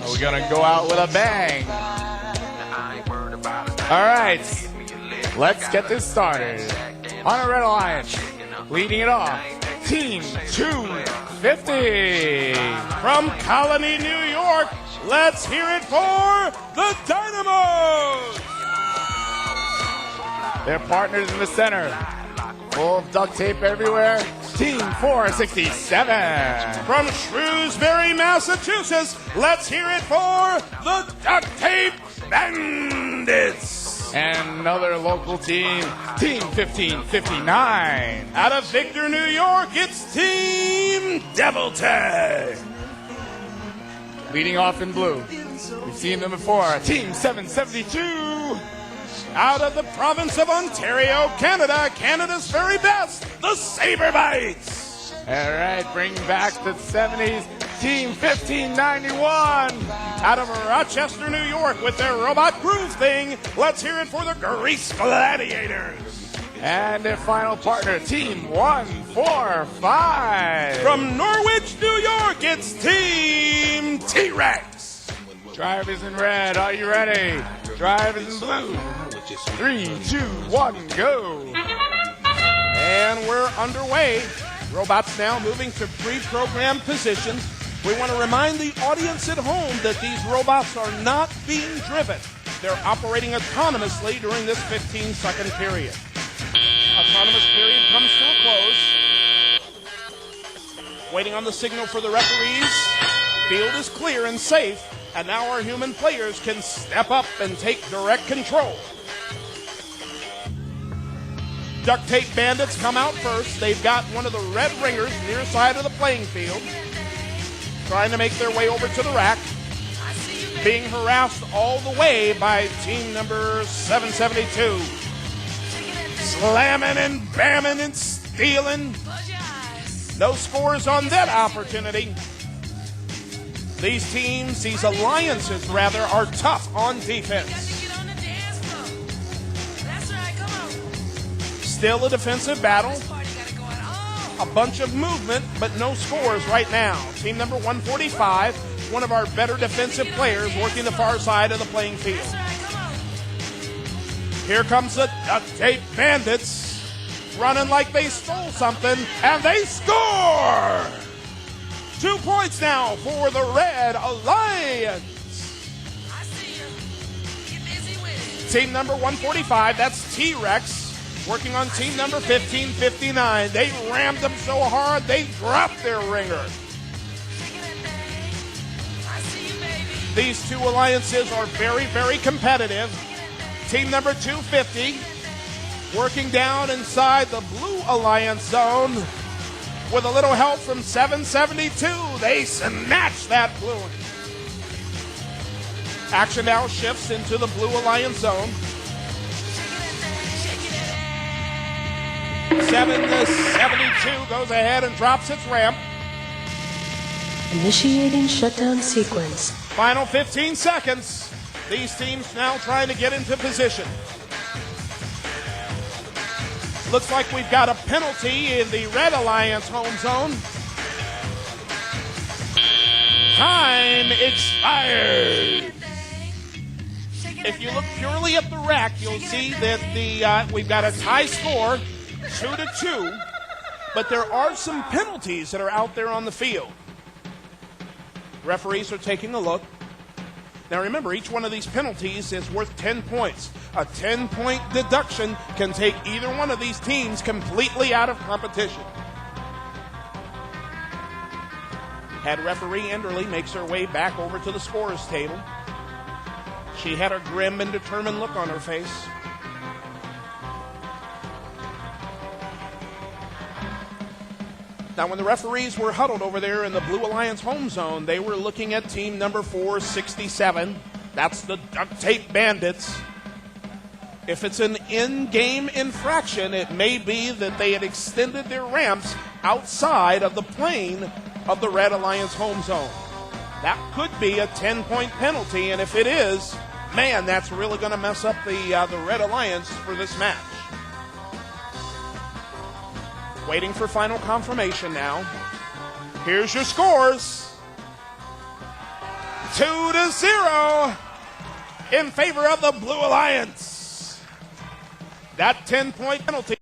Are we going to go out with a bang? All right, let's get this started. On a Red Alliance, leading it off, Team 250. From Colony, New York, let's hear it for the Dynamos! Their partners in the center, full of duct tape everywhere, Team 467. From Shrewsbury, Massachusetts, let's hear it for the Duct Tape Bandits! And another local team, Team 1559. Out of Victor, New York, it's Team Devil Tag. Leading off in blue, we've seen them before, Team 772. Out of the province of Ontario, Canada, Canada's very best, the Saberbites. All right, bring back the 70s, Team 1591. Out of Rochester, New York, with their robot groove thing, let's hear it for the Grease Gladiators. And their final partner, Team 145. From Norwich, New York, it's Team T-Rex. Drivers in red, are you ready? Drivers in blue. 3, 2, 1, go. And we're underway. Robots now moving to pre-programmed positions. We want to remind the audience at home that these robots are not being driven. They're operating autonomously during this 15-second period. Autonomous period comes to a close. Waiting on the signal for the referees. Field is clear and safe, and now our human players can step up and take direct control. Duct Tape Bandits come out first. They've got one of the red ringers near side of the playing field, trying to make their way over to the rack, being harassed all the way by team number 772. Slamming and bamming and stealing. No scores on that opportunity. These teams, these alliances rather, are tough on defense. Still a defensive battle. A bunch of movement, but no scores right now. Team number 145, one of our better defensive players, working the far side of the playing field. Here comes the Duct Tape Bandits, running like they stole something, and they score! 2 points now for the Red Alliance. Team number 145, that's T-Rex, working on team number 1559. They rammed them so hard, they dropped their ringer. These two alliances are very, very competitive. Team number 250, working down inside the Blue Alliance zone. With a little help from 772, they snatch that blue one. Action now shifts into the Blue Alliance zone. 772 goes ahead and drops its ramp. Initiating shutdown sequence. Final 15 seconds. These teams now trying to get into position. Looks like we've got a penalty in the Red Alliance home zone. Time expired. If you look purely at the rack, you'll see that we've got a tie score, 2-2, but there are some penalties that are out there on the field. Referees are taking a look. Now remember, each one of these penalties is worth 10 points. A 10-point deduction can take either one of these teams completely out of competition. Head referee Enderly makes her way back over to the scorers table. She had a grim and determined look on her face. Now, when the referees were huddled over there in the Blue Alliance home zone, they were looking at team number 467. That's the Duct Tape Bandits. If it's an in-game infraction, it may be that they had extended their ramps outside of the plane of the Red Alliance home zone. That could be a 10-point penalty, and if it is, man, that's really going to mess up the Red Alliance for this match. Waiting for final confirmation now. Here's your scores. 2-0 in favor of the Blue Alliance. That 10-point penalty.